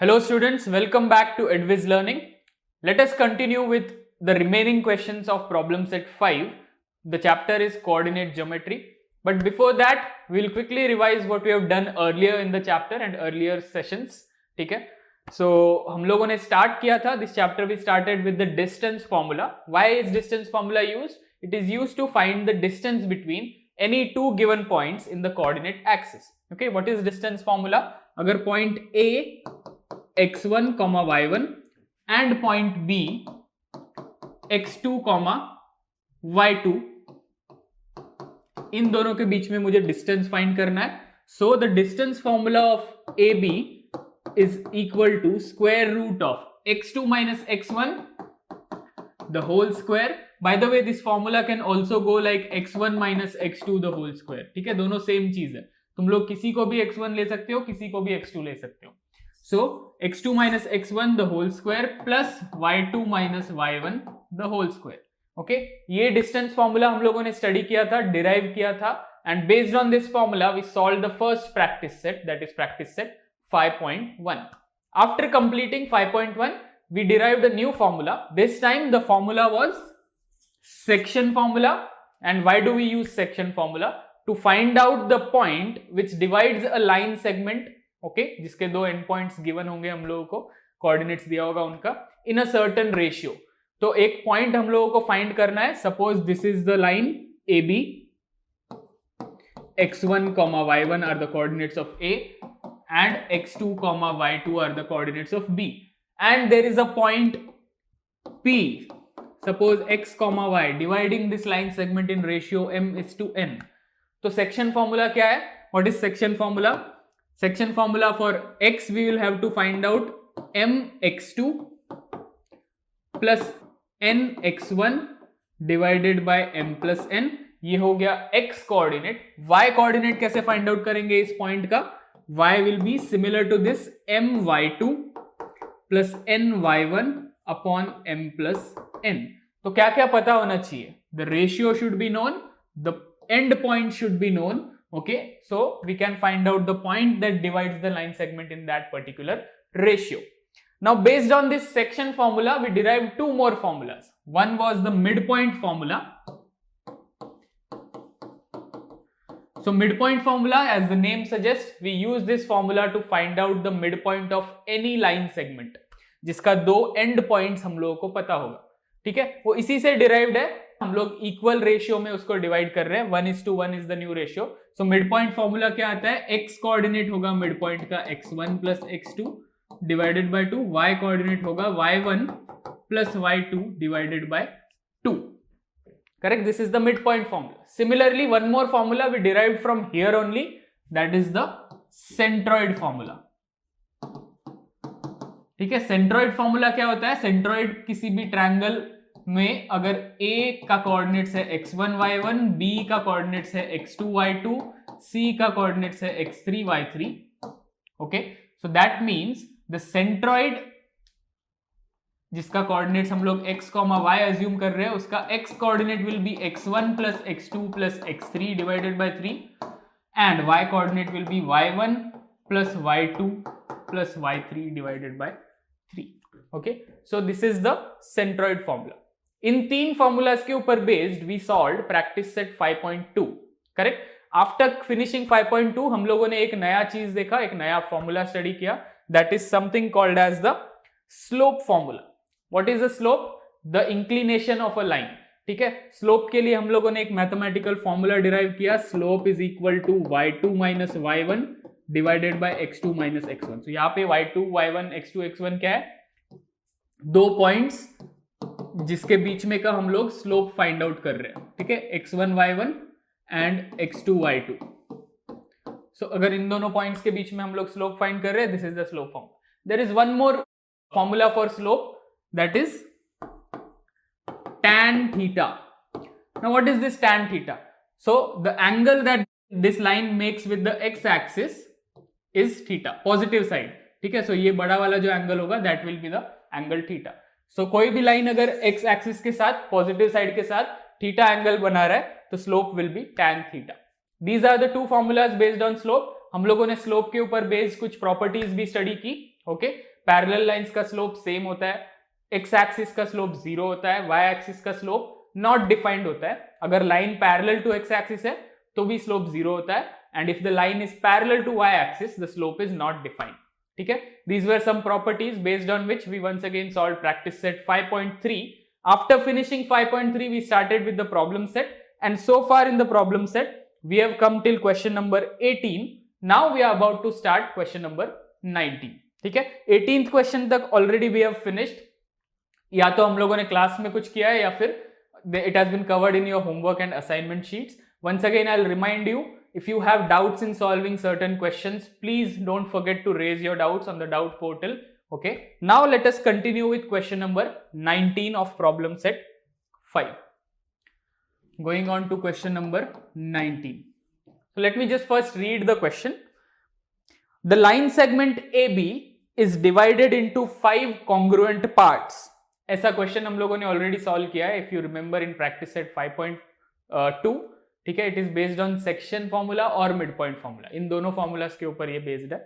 Hello students, welcome back to Edviz Learning. Let us continue with the remaining questions of problem set 5. The chapter is coordinate geometry. But before that, we will quickly revise what we have done earlier in the chapter and earlier sessions. ठीक है? So हम लोगों ने start किया था. This chapter we started with the distance formula. Why is distance formula used? It is used to find the distance between any two given points in the coordinate axis. Okay, what is distance formula? अगर point A x1, y1 and point B x2, y2 इन दोनों के बीच में मुझे distance find करना है. So the distance formula of A B is equal to square root of x2 minus x1 the whole square. By the way, this formula can also go like x1 minus x2 the whole square. ठीक है, दोनों same चीज है. तुम लोग किसी को भी x1 ले सकते हो, किसी को भी x2 ले सकते हो. So x2 minus x1 the whole square plus y2 minus y1 the whole square. Okay, ये डिस्टेंस फॉर्मूला हम लोगों ने स्टडी किया था, डिराइव किया था, and based on this formula we solved the first practice set, that is practice set 5.1. After completing 5.1 we derived a new formula. This time the formula was section formula. And why do we use section formula? To find out the point which divides a line segment, okay जिसके दो and points given होंगे हम लोगों को, coordinates दिया होगा उनका, इन a certain ratio. तो एक पॉइंट हम लोगों को फाइंड करना है. Suppose this is the line A B, x1, y1 are the coordinates of A and x2, y2 are the coordinates of B, and there is a point P, suppose x, y, dividing this line segment in ratio m:n. तो section formula क्या है? What is section formula? Section formula for x we will have to find out m x2 plus n x1 divided by m plus n. ये हो गया x coordinate. Y coordinate कैसे find out करेंगे इस point का? Y will be similar to this m y2 plus n y1 upon m plus n. तो क्या क्या पता होना चाहिए? The ratio should be known, the end point should be known. Okay, so we can find out the point that divides the line segment in that particular ratio. Now based on this section formula we derived two more formulas. One was the midpoint formula. So midpoint formula, as the name suggests, we use this formula to find out the midpoint of any line segment जिसका दो end points हम लोगों को पता होगा. ठीक है, वो इसी से derived है. हम लोग इक्वल रेशियो में उसको डिवाइड कर रहे हैं. 1:1 is the new ratio. So mid point formula क्या आता है? x कोऑर्डिनेट होगा मिड पॉइंट का x1 plus x2 divided by 2. y coordinate होगा y1 plus y2 divided by 2. Correct, this is the mid point formula. Similarly one more formula we derived from here only, that is the centroid formula. ठीक है, centroid formula क्या होता है? Centroid किसी भी triangle में अगर A का कोऑर्डिनेट्स है x1 y1, B का कोऑर्डिनेट्स है x2 y2, C का कोऑर्डिनेट्स है x3 y3. Okay, so that means the centroid जिसका कोऑर्डिनेट्स हम लोग x, y अज्यूम कर रहे हैं, उसका x coordinate will be x1 plus x2 plus x3 divided by 3 and y coordinate will be y1 plus y2 plus y3 divided by 3. Okay, so this is the centroid formula. इन तीन formulas के ऊपर based we solved practice set 5.2. Correct. After finishing 5.2 हम लोगों ने एक नया चीज देखा, एक नया फॉर्मूला स्टडी किया, that is something called as the slope formula. What is the slope? The inclination of a line. ठीक है, स्लोप के लिए हम लोगों ने एक मैथमेटिकल फॉर्मूला डिराइव किया. Slope is equal to y2 minus y1 divided by x2 minus x1. तो यहाँ पे y2 y1 x2 x1 क्या है? दो पॉइंट्स जिसके बीच में का हम लोग स्लोप फाइंड आउट कर रहे हैं. ठीक है, x1 y1 and x2 y2. सो अगर इन दोनों पॉइंट्स के बीच में हम लोग स्लोप फाइंड कर रहे हैं, this is the slope formula. There is one more formula for slope, that is tan theta. Now what is this tan theta? So the angle that this line makes with the x axis is theta, positive side. ठीक है, सो ये बड़ा वाला जो angle होगा that will be the angle theta. So कोई भी line अगर x एक्सिस के साथ पॉजिटिव साइड के साथ थीटा एंगल बना रहा है तो slope will be tan theta. These are the two formulas based on slope. हम लोगों ने स्लोप के ऊपर बेस्ड कुछ प्रॉपर्टीज भी स्टडी की. ओके, पैरेलल लाइंस का स्लोप सेम होता है, एक्स एक्सिस का स्लोप 0 होता है, वाई एक्सिस का स्लोप नॉट डिफाइंड होता है. अगर line parallel to X axis है तो भी स्लोप 0 होता है, and if the line is parallel to Y axis the slope is not defined. ठीक है, these were some properties based on which we once again solved practice set 5.3. After finishing 5.3 we started with the problem set, and so far in the problem set we have come till question number 18. Now we are about to start question number 19. ठीक है, 18th question तक already we have finished. या तो हम लोगों ने class में कुछ किया है या फिर it has been covered in your homework and assignment sheets. Once again I will remind you, if you have doubts in solving certain questions, please don't forget to raise your doubts on the doubt portal. Okay, now let us continue with question number 19 of problem set 5. Going on to question number 19. So let me just first read the question. The line segment AB is divided into 5 congruent parts. ऐसा question हम लोगों ने already solve किया है, if you remember, in practice set 5.2. ठीक है, it is based on section formula और mid point formula, इन दोनों फॉर्मूलाज के ऊपर ये बेस्ड है.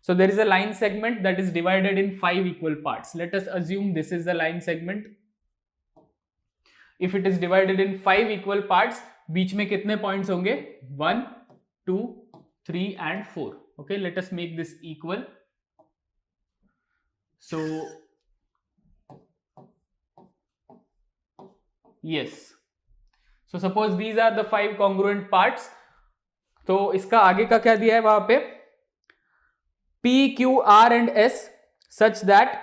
So there is a line segment that is divided in 5 equal parts. Let us assume this is the line segment. If it is divided in 5 equal parts, बीच में कितने points होंगे? 1, 2, 3 and 4. Okay, let us make this equal. So yes, so suppose these are the 5 congruent parts. तो इसका आगे का क्या दिया है वहां पे? P, Q, R and S such that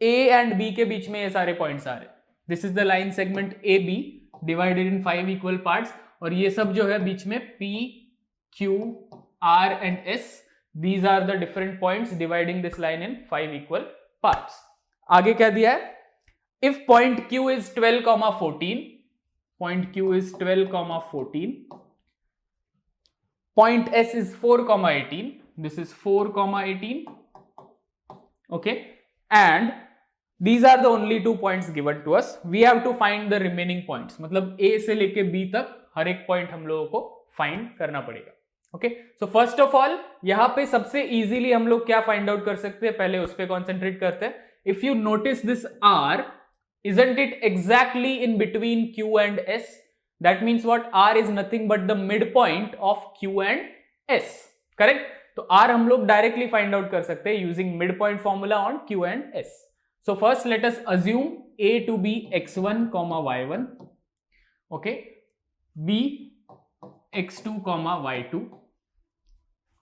A and B के बीच में ये सारे पॉइंट्स आ रहे. This is the line segment AB divided in 5 equal parts. और ये सब जो है बीच में P, Q, R and S, these are the different points dividing this line in 5 equal parts. आगे क्या दिया है? If point Q is 12, 14, point Q is 12, 14, point S is 4, 18, this is 4, 18, okay, and these are the only 2 points given to us. We have to find the remaining points. मतलब A से लेके B तक हर एक point हम लोगों को find करना पड़ेगा. Okay, so first of all यहाँ पे सबसे इजीली हम लोग क्या फाइंड आउट कर सकते हैं, पहले उस पर कॉन्सेंट्रेट करते हैं. If you notice this R, isn't it exactly in between Q and S? That means what? R is nothing but the midpoint of Q and S. Correct? तो R हम लोग directly find out कर सकते हैं using midpoint formula on Q and S. So first let us assume A to be x1, y1. Okay. B x2, y2.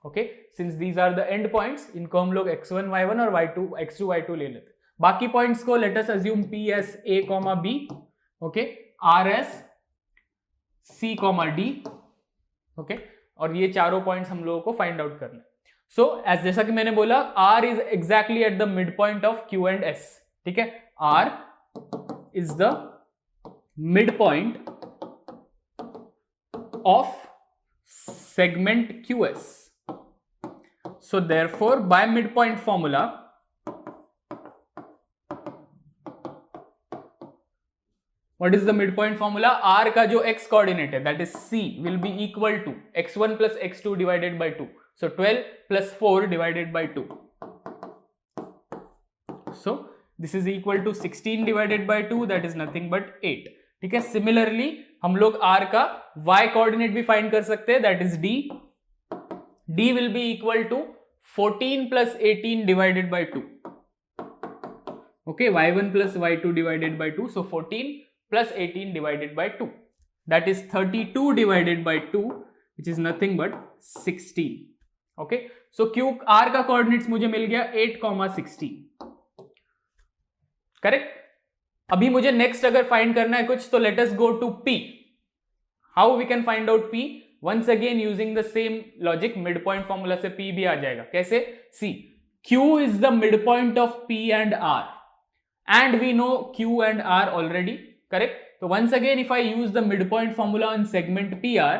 Okay. Since these are the end points, इनको हम लोग x1, y1 और y2, x2, y2 ले लेते हैं. बाकी points को late us assume P as A, B, okay, R as C, D, okay, और ये चारों पॉइंट्स हम लोगों को फाइंड आउट करना है. सो एज जैसा कि मैंने बोला, R is exactly at the mid point of Q and S. ठीक है, R is the mid point of segment QS. So therefore by mid point formula, what is the midpoint formula? R का जो x coordinate है, that is C, will be equal to x1 plus x2 divided by 2. So 12 plus 4 divided by 2. So this is equal to 16 divided by 2, that is nothing but 8. ठीक है, similarly हम लोग R का y coordinate भी find कर सकते हैं, that is D. D will be equal to 14 plus 18 divided by 2. Okay, y1 plus y2 divided by 2. So 14 plus 18 divided by 2, that is 32 divided by 2, which is nothing but 16. Okay, so Q R का coordinates मुझे मिल गया 8, 16. Correct. अभी मुझे next अगर find करना है कुछ, तो let us go to P. How we can find out P? Once again using the same logic, mid point formula से P भी आ जाएगा. कैसे? See, Q is the midpoint of P and R, and we know Q and R already. Correct. तो once again if I use the mid point formula on segment PR,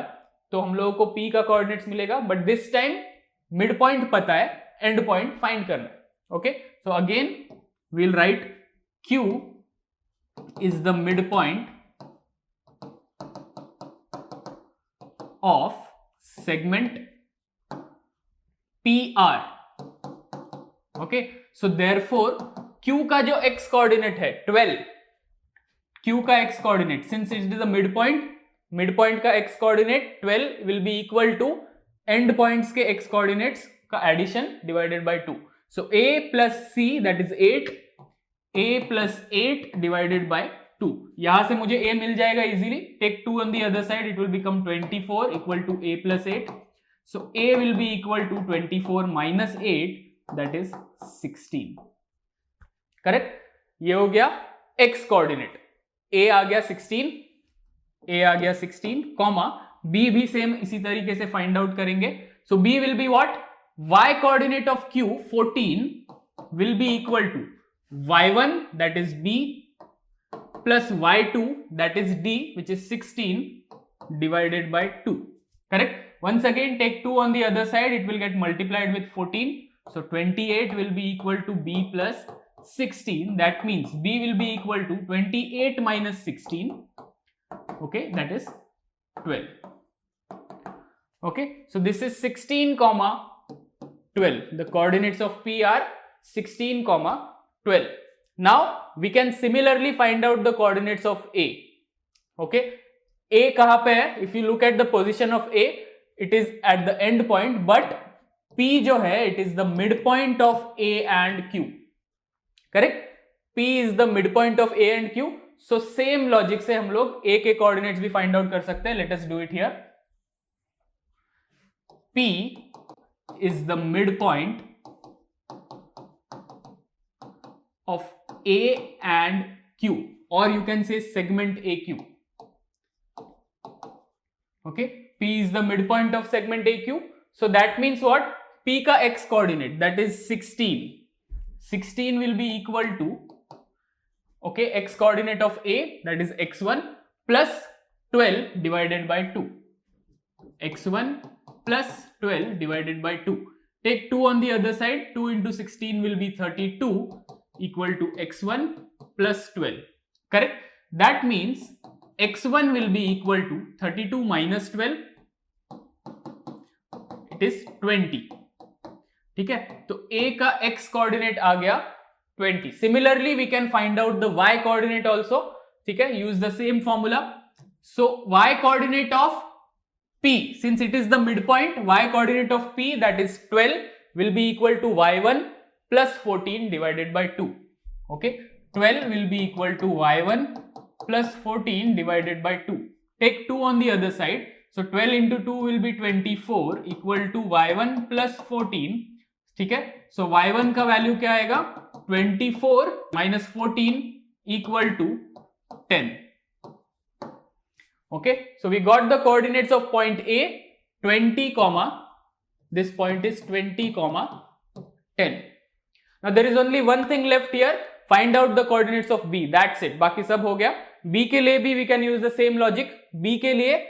तो हम लोगों को P का कोऑर्डिनेट्स मिलेगा, but this time midpoint पता है, end point find करना है. Okay, so again we will write Q is the midpoint of segment PR. Okay, so therefore Q का जो x कोऑर्डिनेट है 12, Q का x coordinate since it is a mid point का x coordinate 12 will be equal to end points के x coordinates का addition divided by 2. So a plus c that is 8, a plus 8 divided by 2. यहां से मुझे a मिल जाएगा easily. Take 2 on the other side, it will become 24 equal to a plus 8. So a will be equal to 24 minus 8 that is 16. Correct. ये हो गया x coordinate. a आ गया 16, comma b भी सेम इसी तरीके से फाइंड आउट करेंगे. So b will be what, y coordinate of q 14 will be equal to y1 that is b plus y2 that is d which is 16 divided by 2. Correct. Once again take 2 on the other side, it will get multiplied with 14. So 28 will be equal to b plus 16. That means b will be equal to 28 minus 16. Okay, that is 12. Okay, so this is 16 comma 12. The coordinates of p are 16 comma 12. Now we can similarly find out the coordinates of a. Okay, a कहां पे है? If you look at the position of a, it is at the end point, but p जो है it is the midpoint of a and q. Correct? p is the midpoint of a and q. So same logic से हम लोग a के coordinates भी find out कर सकते हैं. Let us do it here. p is the midpoint of A and Q, or you can say segment AQ. Okay, P is the midpoint of segment AQ. So that means what? P का x coordinate that is 16. 16 will be equal to, okay, x coordinate of A that is x1 plus 12 divided by 2. x1 plus 12 divided by 2. Take 2 on the other side. 2 into 16 will be 32. Equal to x1 plus 12. Correct. That means x1 will be equal to 32 minus 12. It is 20. ठीक है, तो a का x coordinate आ गया 20. Similarly we can find out the y coordinate also. ठीक है, use the same formula. So y coordinate of p, since it is the midpoint, y coordinate of p that is 12 will be equal to y1 plus 14 divided by 2. Okay, 12 will be equal to y1 plus 14 divided by 2. Take 2 on the other side. So 12 into 2 will be 24 equal to y1 plus 14. ठीक है, so y1 का value क्या आएगा? 24 minus 14 equal to 10. Okay, so we got the coordinates of point A 20 comma, this point is 20 comma 10. Now there is only one thing left here. Find out the coordinates of B. That's it. बाकी सब हो गया. B के लिए भी we can use the same logic. B के लिए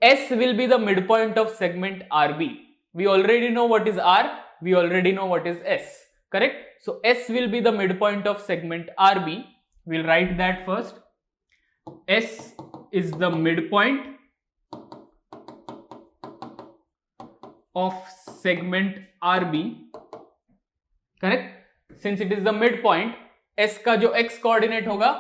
S will be the midpoint of segment RB. We already know what is R. We already know what is S. Correct? So S will be the midpoint of segment RB. We'll write that first. S is the midpoint of segment RB. Correct? Since it is the midpoint, S का जो x coordinate होगा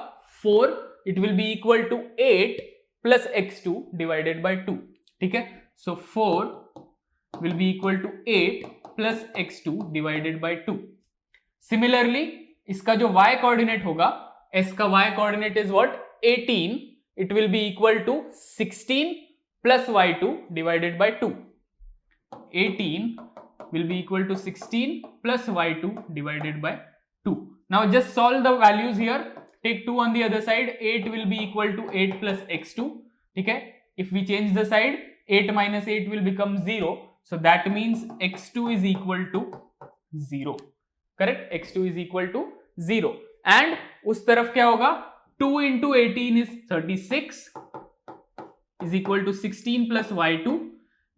4, it will be equal to 8 plus x2 divided by 2. ठीक है, so 4 will be equal to 8 plus x2 divided by 2. Similarly, इसका जो y coordinate होगा, S का y coordinate is what? 18. It will be equal to 16 plus y2 divided by 2. 18 will be equal to 16 plus y2 divided by 2. Now just solve the values here. Take 2 on the other side. 8 will be equal to 8 plus x2. Okay, if we change the side, 8 minus 8 will become 0. So that means x2 is equal to 0. Correct? x2 is equal to 0. And उस तरफ क्या होगा? 2 into 18 is 36 is equal to 16 plus y2.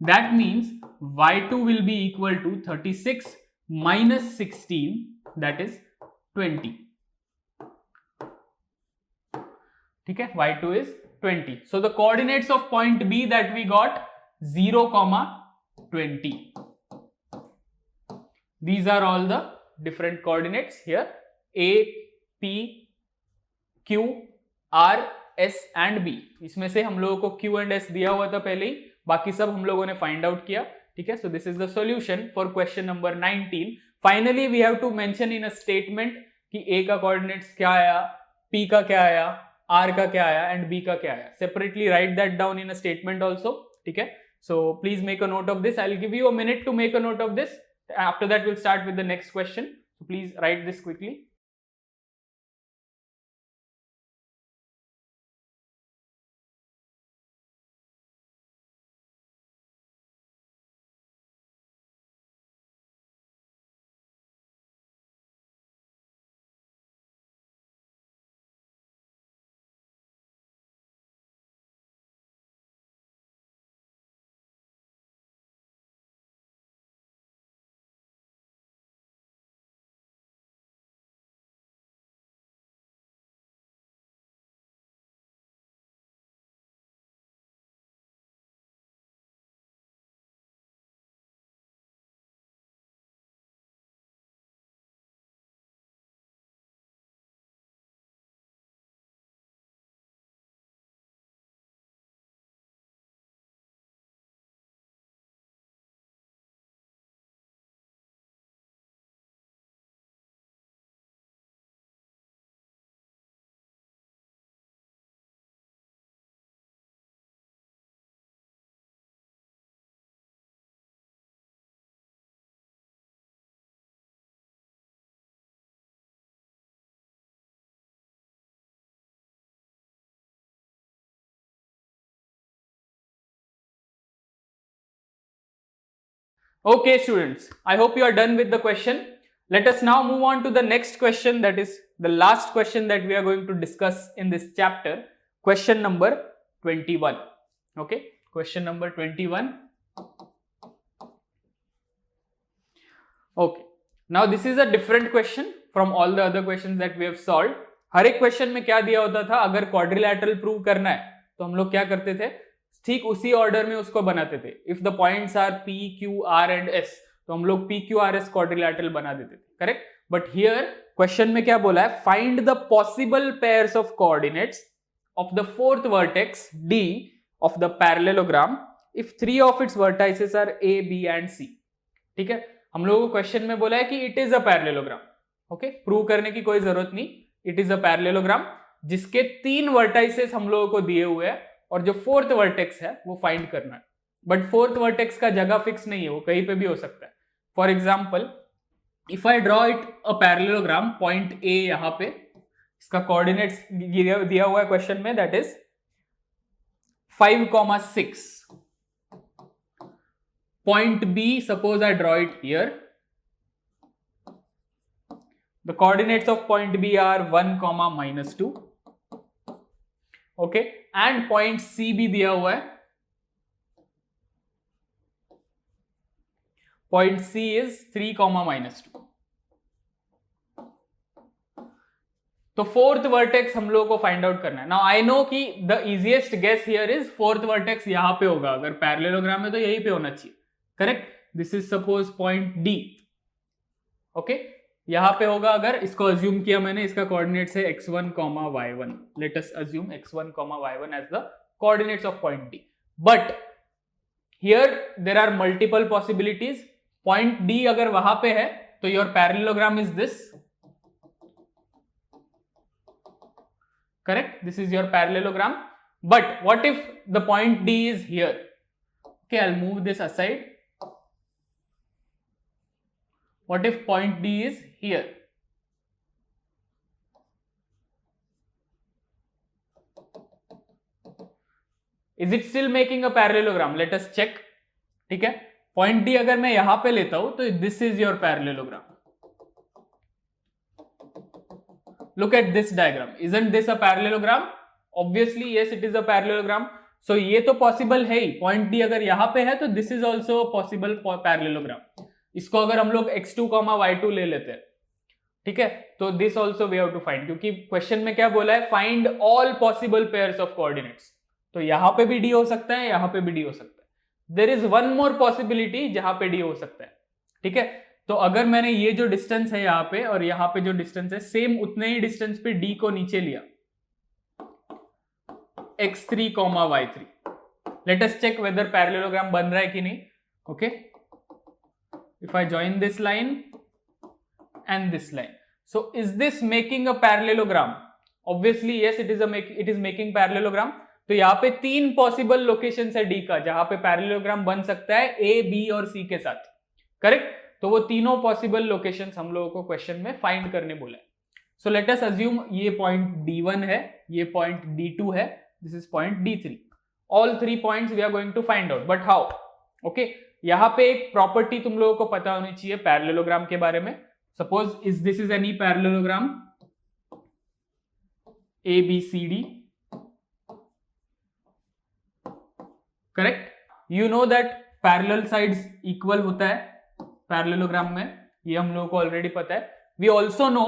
That means y2 will be equal to 36 minus 16, that is 20. ठीक है, y2 is 20. So the coordinates of point B that we got 0, 20. These are all the different coordinates here A, P, Q, R, S and B. इसमें से हम लोगों को Q and S दिया हुआ था पहले ही, बाकी सब हम लोगों ने फाइंड आउट किया. ठीक है, so this is the solution for question number 19. Finally we have to mention in a statement कि A का coordinates क्या आया, P का क्या आया, R का क्या आया and B का क्या आया. Separately write that down in a statement also. ठीक है, so please make a note of this. I'll give you a minute to make a note of this. After that we'll start with the next question. So please write this quickly. Okay students, I hope you are done with the question. Let us now move on to the next question, that is the last question that we are going to discuss in this chapter, question number 21. Okay, question number 21. Okay, now this is a different question from all the other questions that we have solved. हर एक question में क्या दिया होता था, अगर quadrilateral prove करना है तो हम लोग क्या करते थे, ठीक उसी ऑर्डर में उसको बनाते थे. If the points are P, Q, R and S तो हम लोग P, Q, R, S quadrilateral बना देते थे. करेक्ट, बट हियर क्वेश्चन में क्या बोला है, find the possible pairs of coordinates of the fourth vertex D of the parallelogram if 3 of its vertices are A, B and C. ठीक है, हम लोगों को क्वेश्चन में बोला है कि it is a parallelogram. Okay, prove करने की कोई जरूरत नहीं, इट इज अ पैरेललोग्राम जिसके 3 वर्टाइसेस हम लोगों को दिए हुए हैं और जो फोर्थ वर्टेक्स है वो फाइंड करना है. बट फोर्थ वर्टेक्स का जगह फिक्स नहीं है, वो कहीं पे भी हो सकता है. For example, if I draw it a parallelogram, point A यहां पे, इसका कोऑर्डिनेट्स दिया हुआ है क्वेश्चन में, that is 5,6. Point B, suppose I draw it here. The coordinates of point B are 1, -2. Okay, and point C भी दिया हुआ है. Point C is 3, -2. तो फोर्थ वर्टेक्स हम लोगों को फाइंड आउट करना है. नाउ आई नो कि the easiest guess here is fourth vertex यहां पे होगा, अगर पैरेललोग्राम में तो यहीं पे होना चाहिए. Correct, this is suppose point D. Okay, यहां पे होगा. अगर इसको अज्यूम किया मैंने, इसका कोऑर्डिनेट्स है x1, y1. Let us assume x1, y1 as the coordinates of point D. But here there are multiple possibilities. Point D अगर वहां पे है तो your parallelogram is this. Correct, this is your parallelogram. But what if the point D is here? Okay, I will move this aside. What if point D is here? Is it still making a parallelogram? Let us check. ठीक है, point D अगर मैं यहां पे लेता हूं तो this is your parallelogram. Look at this diagram. Isn't this a parallelogram? Obviously, yes, it is a parallelogram. So ये तो possible है ही. Point D अगर यहां पे है तो this is also a possible parallelogram. इसको अगर हम लोग x2, y2 ले लेते हैं, ठीक है, तो this also we have to find, क्योंकि क्वेश्चन में क्या बोला है, find all possible pairs of coordinates. तो यहां पे भी D हो सकता है, यहां पे भी D हो सकता है. There is one more possibility जहां पे D हो सकता है. ठीक है, तो अगर मैंने ये जो डिस्टेंस है यहाँ पे और यहाँ पे जो डिस्टेंस है, सेम उतने ही डिस्टेंस पे d को नीचे लिया, x3, y3. Let us check whether parallelogram बन रहा है कि नहीं. Okay, if I join this line and this line, so is this making a parallelogram? Obviously yes, it is making parallelogram. तो यहाँ पे 3 पॉसिबल लोकेशन है d का जहां पे पैरेललोग्राम बन सकता है a, b और c के साथ. करेक्ट. तो वो तीनों पॉसिबल लोकेशंस हम लोगों को क्वेश्चन में फाइंड करने बोला है. सो लेट अस अज्यूम ये पॉइंट d1 है, ये पॉइंट d2 है, this is point d3. All 3 points we are going to find out. But how? Okay, यहाँ पे एक प्रॉपर्टी तुम लोगों को पता होनी चाहिए पैरेललोग्राम के बारे में. Suppose this is any parallelogram ABCD. Correct. You know that parallel sides equal होता है पैरेललोग्राम में, ये हम लोगों को ऑलरेडी पता है. वी ऑल्सो नो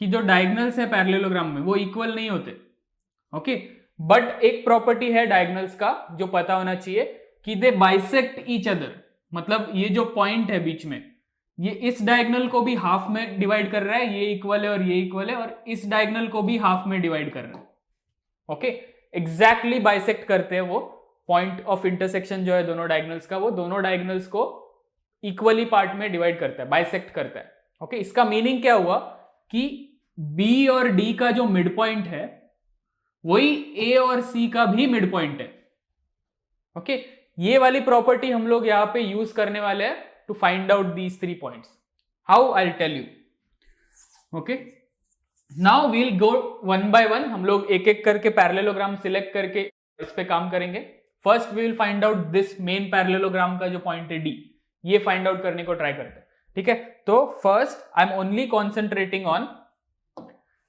कि जो डायगोनल्स है पैरेललोग्राम में वो इक्वल नहीं होते. ओके, बट एक प्रॉपर्टी है डायगोनल्स का जो पता होना चाहिए कि दे बाइसेक्ट ईच अदर. मतलब ये जो पॉइंट है बीच में, ये इस डायगोनल को भी हाफ में डिवाइड कर रहा है, ये इक्वल है और ये इक्वल है, और इस डायगोनल को भी हाफ में डिवाइड कर रहा है. ओके, एग्जैक्टली बाइसेक्ट करते हैं वो. पॉइंट ऑफ इंटरसेक्शन जो है दोनों डायगोनल्स का, वो दोनों डायगोनल्स को इक्वली पार्ट में डिवाइड करता है, बाइसेक्ट करता है. ओके, इसका मीनिंग क्या हुआ कि B और D का जो मिड पॉइंट है वही A और C का भी मिड पॉइंट है. ओके, ये वाली प्रॉपर्टी हम लोग यहां पे यूज करने वाले हैं to find out these 3 points. How? I will tell you. Okay, now we will go one by one. हम लोग एक एक करके पैरेललोग्राम सिलेक्ट करके इस पे काम करेंगे. First we will find out this main parallelogram का जो पॉइंट है D, ये फाइंड आउट करने को ट्राई करते हैं. ठीक है, तो first I am only concentrating on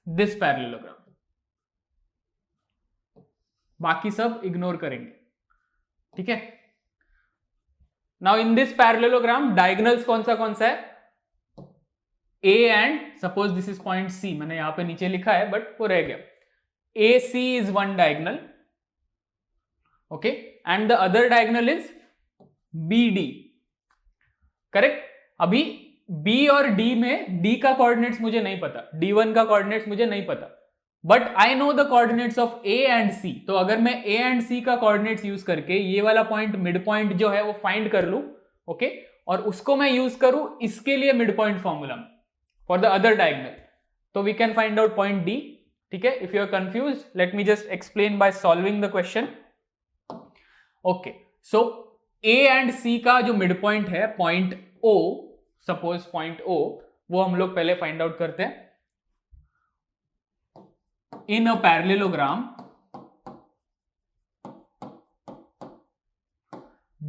this parallelogram, बाकी सब इग्नोर करेंगे. ठीक है. Now in this parallelogram diagonals कौन सा है? A and suppose this is point C. मैंने यहां पे नीचे लिखा है बट वो रह गया. AC is one diagonal. Okay, and the other diagonal is BD. Correct. अभी B और D में D का कोऑर्डिनेट्स मुझे नहीं पता, D1 का कोऑर्डिनेट्स मुझे नहीं पता, but I know the coordinates of A and C. तो अगर मैं A एंड C का कोऑर्डिनेट्स यूज करके ये वाला पॉइंट मिड पॉइंट जो है वो फाइंड कर लूं, ओके, और उसको मैं यूज करूं इसके लिए मिड पॉइंट फॉर्मूला में फॉर द अदर डायगोनल, तो we can find out point D. ठीक है. If you are confused, let me just explain by solving the question. Okay, so A and C का जो midpoint है point O, suppose point O, वो हम लोग पहले फाइंड आउट करते हैं. In a parallelogram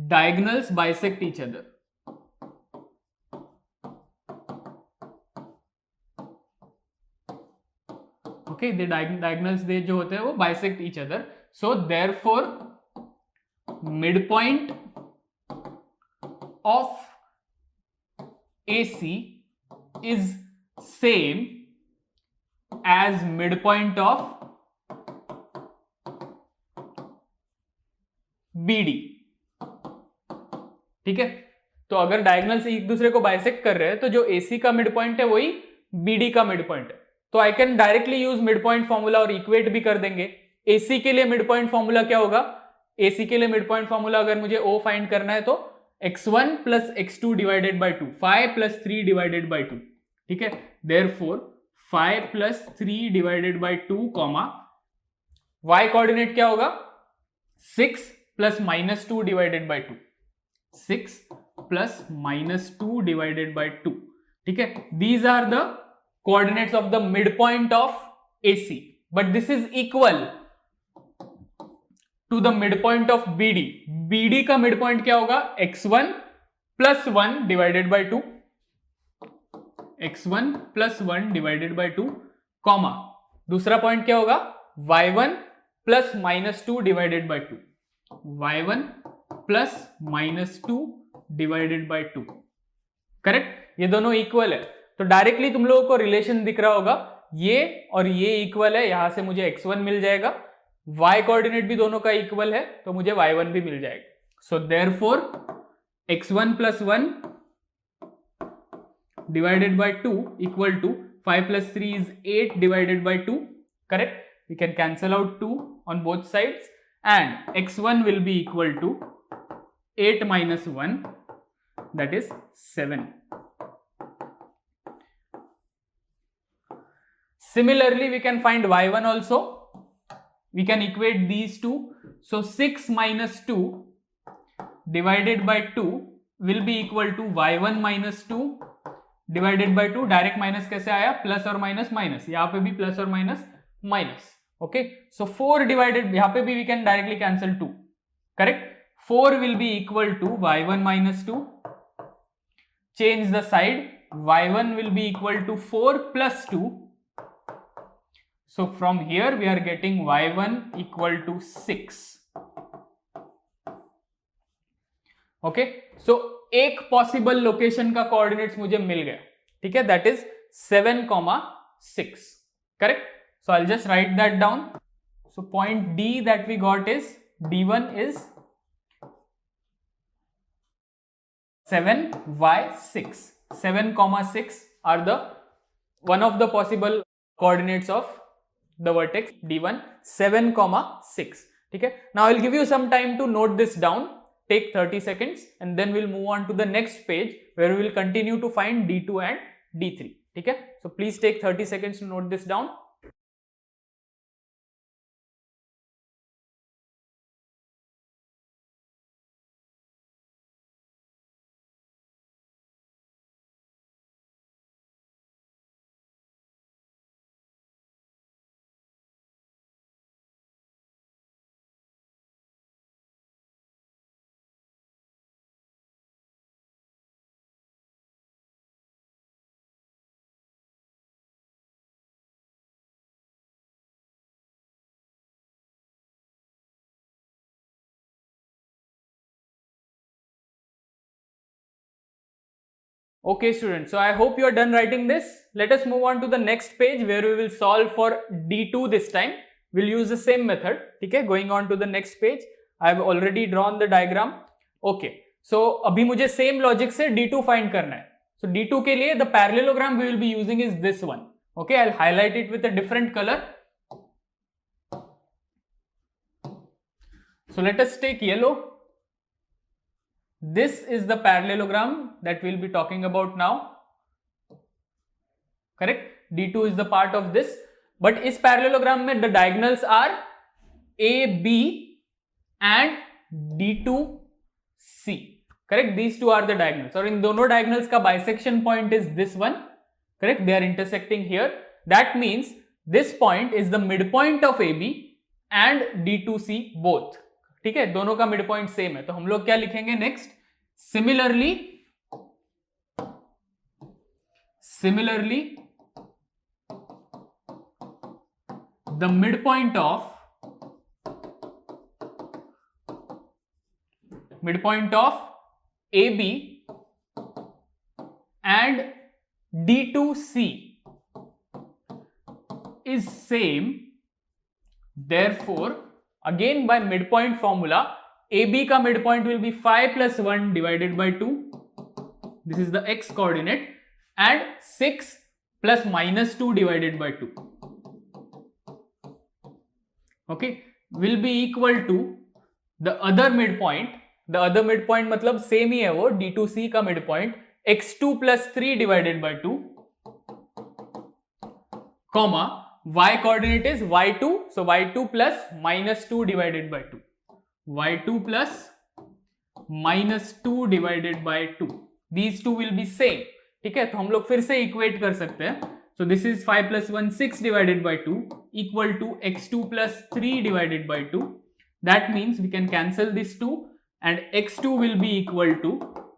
diagonals bisect each other. Okay, the diagonals they जो होते हैं वो bisect each other. So therefore mid point of AC is same as midpoint of BD. ठीक है. तो अगर डायगोनल से एक दूसरे को बाइसेक्ट कर रहे हैं तो जो AC का मिड पॉइंट है वही BD का मिड पॉइंट है. तो I can directly use mid point formula और इक्वेट भी कर देंगे. AC के लिए मिड पॉइंट फॉर्मूला क्या होगा? AC के लिए मिड पॉइंट फॉर्मूला अगर मुझे O फाइंड करना है तो x1 plus x2 divided by 2, 5 plus 3 divided by 2. ठीक है. Therefore 5 plus 3 divided by 2 comma y coordinate क्या होगा? 6 plus minus 2 divided by 2. 6 plus minus 2 divided by 2. ठीक है. These are the coordinates of the midpoint of AC, but this is equal to the midpoint of BD. BD का midpoint क्या होगा? x1 plus 1 divided by 2. x1 plus 1 divided by 2, comma दूसरा point क्या होगा? y1 plus minus 2 divided by 2. y1 plus minus 2 divided by 2. Correct. ये दोनों equal है तो डायरेक्टली तुम लोगों को रिलेशन दिख रहा होगा, ये और ये इक्वल है. यहां से मुझे x1 मिल जाएगा, y कोऑर्डिनेट भी दोनों का इक्वल है तो मुझे y1 भी मिल जाएगा. So therefore x1 plus 1 divided by 2 equal to 5 plus 3 is 8 divided by 2. Correct? We can cancel out 2 on both sides, and x1 will be equal to 8 minus 1, that is 7. Similarly, we can find y1 also. We can equate these two. So 6 minus 2 divided by 2 will be equal to y1 minus 2 divided by 2. Direct minus कैसे आया? Plus और minus minus, यहाँ पे भी plus और minus minus. Okay, so 4 divided, यहाँ पे भी we can directly cancel 2. Correct? 4 will be equal to y1 minus 2. Change the side. y1 will be equal to 4 plus 2. So from here we are getting y1 equal to 6. Okay, सो एक possible location का coordinates मुझे मिल गया. ठीक है, that is 7,6. Correct? So I will just right that down. So point D that we got is D1 is 7y6. 7,6 are the one of the possible coordinates of the vertex D1. 7,6. ठीक है, now I will give you some time to note this down. Take 30 seconds and then we'll move on to the next page where we will continue to find D2 and D3. ठीक है, so please take 30 seconds to note this down. Okay students, so I hope you are done writing this. Let us move on to the next page where we will solve for D2 this time. We'll use the same method. Okay, going on to the next page. I have already drawn the diagram. Okay, so अभी मुझे same logic से D2 find करना है. So D2 के लिए the parallelogram we will be using is this one. Okay, I'll highlight it with a different color. So let us take yellow. This is the parallelogram that we'll be talking about now. Correct? D2 is the part of this. But इस parallelogram में the diagonals are A, B and D2C. Correct? These two are the diagonals. और इन दोनों diagonals का bisection point is this one. Correct? They are intersecting here. That means this point is the midpoint of AB and D2C both. ठीक है, दोनों का mid point same है. तो हम लोग क्या लिखेंगे next? Similarly the mid point of AB and D2C is same. Therefore, again by midpoint formula, AB का midpoint will be 5 plus 1 divided by 2. This is the x coordinate, and 6 plus minus 2 divided by 2. Okay, will be equal to the other midpoint. The other midpoint मतलब same ही है वो, D2C का midpoint, x2 plus 3 divided by 2, comma y coordinate is y2, so y2 plus minus 2 divided by 2. y2 plus minus 2 divided by 2. These two will be same. ठीक है, तो हम लोग फिर से इक्वेट कर सकते हैं. So this is 5 plus 1 6 divided by 2 equal to x2 plus 3 divided by 2. That means we can cancel this 2 and x2 will be equal to,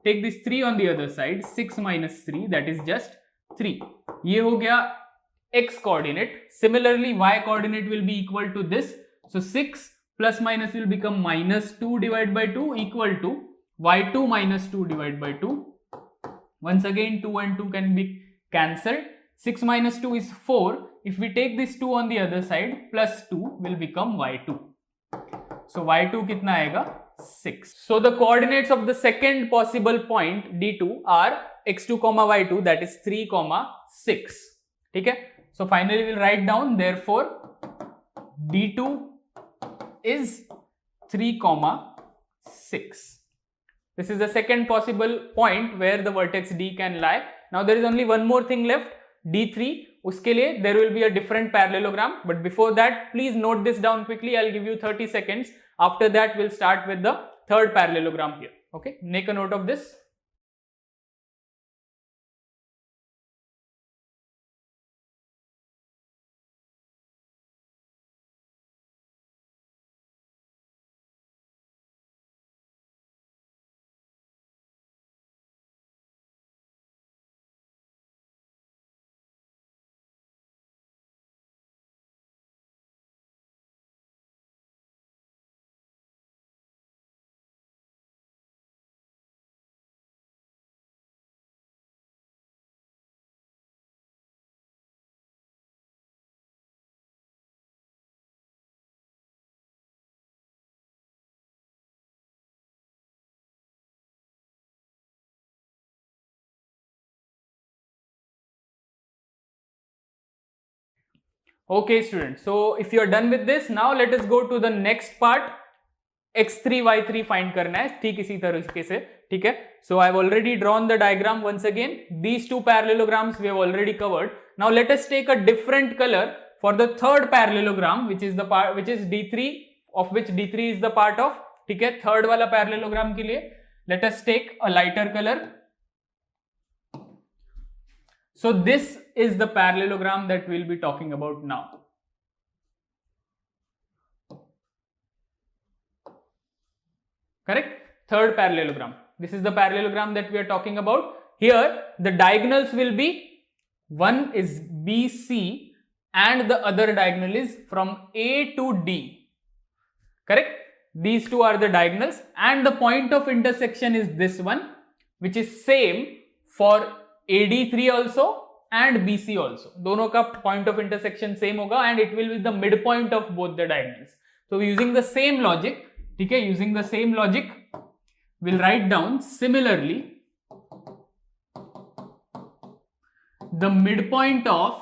take this 3 on the other side, 6 minus 3, that is just 3. ये हो गया x coordinate. Similarly y coordinate will be equal to this. So 6 plus minus will become minus 2 divided by 2 equal to y2 minus 2 divided by 2. Once again 2 and 2 can be cancelled. 6 minus 2 is 4. If we take this 2 on the other side, plus 2 will become y2. So y2 कितना आएगा? 6. So the coordinates of the second possible point D2 are x2 comma y2 that is 3 comma 6. ठीक है, so finally we'll write down therefore d2 is 3 comma 6. This is the second possible point where the vertex D can lie. Now there is only one more thing left, D3. उसके लिए there will be a different parallelogram, but before that please note this down quickly. I'll give you 30 seconds. After that we'll start with the third parallelogram here. Okay, make a note of this. Okay students, so if you are done with this, now let us go to the next part. x3 y3 find करना है ठीक इसी तरीके से. ठीक है, so I have already drawn the diagram once again. These two parallelograms we have already covered. Now let us take a different color for the third parallelogram, which is the part which is d3, of which d3 is the part of. ठीक है, third वाला parallelogram के लिए let us take a lighter color. So this is the parallelogram that we'll be talking about now. Correct? Third parallelogram. This is the parallelogram that we are talking about. Here the diagonals will be, one is BC and the other diagonal is from A to D. Correct? These two are the diagonals and the point of intersection is this one, which is same for AD3 also and BC also. दोनों का point of intersection same होगा and it will be the midpoint of both the diagonals. So using the same logic, ठीक है, using the same logic, we'll write down similarly the midpoint of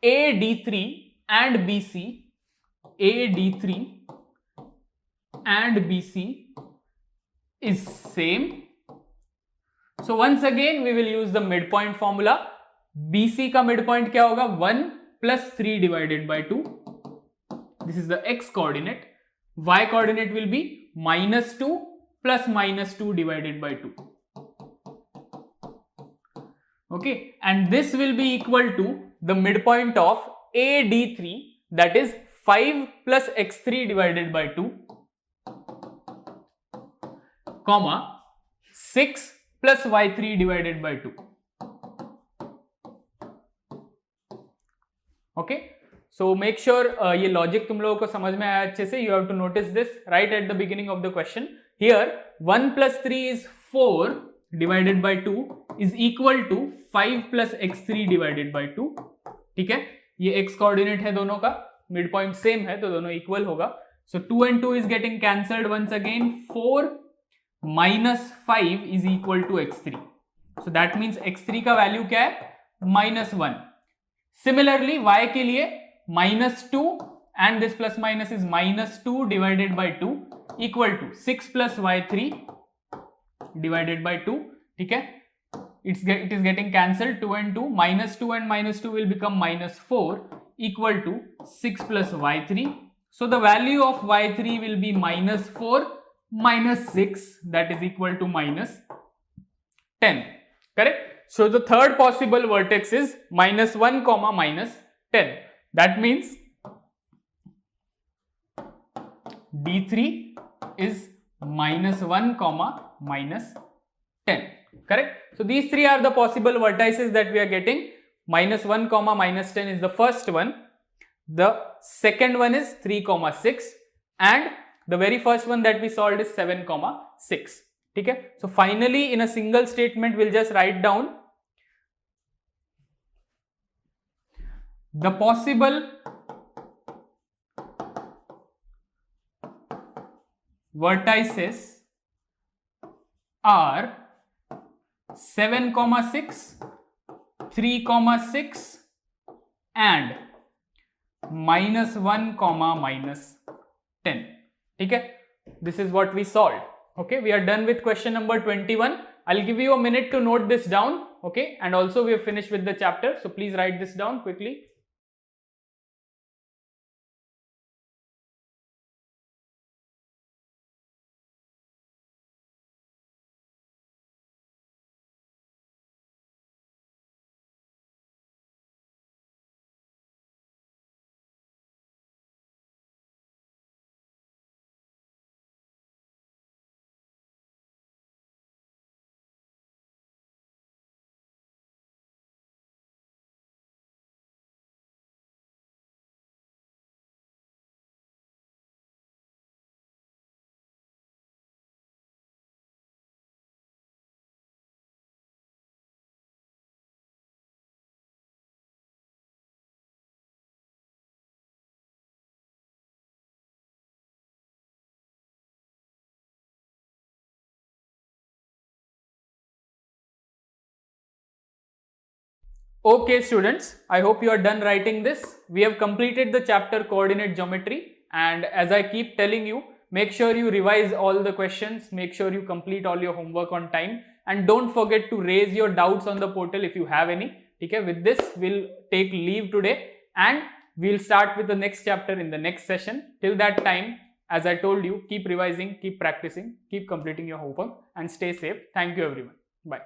AD3 and BC, AD3 and BC is same. So once again we will use the midpoint formula. BC का midpoint क्या होगा? 1 plus 3 divided by 2. This is the x coordinate. Y coordinate will be minus 2 plus minus 2 divided by 2. Okay, and this will be equal to the midpoint of AD3, that is 5 plus x3 divided by 2, comma 6 plus y3 divided by 2. Okay, so make sure ये logic तुम लोगों को समझ में आया अच्छे से. You have to notice this right at the beginning of the question. Here 1 plus 3 is 4 divided by 2 is equal to 5 plus x3 divided by 2. ठीक है, ये x coordinate है दोनों का, midpoint same है तो दोनों equal होगा. So 2 and 2 is getting cancelled once again. 4 minus 5 is equal to x3. So that means x3 का value क्या है? -1. Similarly y के लिए -2 and this plus minus is -2 divided by 2 equal to 6 plus y3 divided by 2. ठीक है, it is getting cancelled. 2 and 2, -2 and -2 will become -4 equal to 6 plus y3. So the value of y3 will be -4 minus 6, that is equal to -10. Correct? So the third possible vertex is -1 comma -10. That means D3 is -1 comma -10. Correct? So these three are the possible vertices that we are getting. -1 comma -10 is the first one. The second one is 3 comma 6 and the very first one that we solved is 7 comma 6. ठीक है, so finally in a single statement we'll just write down the possible vertices are 7,6, 3,6 and -1, -10. ठीक है, this is what we solved. Okay, we are done with question number 21. I'll give you a minute to note this down. Okay, and also we have finished with the chapter, so please write this down quickly. Okay students, I hope you are done writing this. We have completed the chapter coordinate geometry, and as I keep telling you, make sure you revise all the questions, make sure you complete all your homework on time, and don't forget to raise your doubts on the portal if you have any. Okay, with this we'll take leave today and we'll start with the next chapter in the next session. Till that time, as I told you, keep revising, keep practicing, keep completing your homework and stay safe. Thank you everyone. Bye.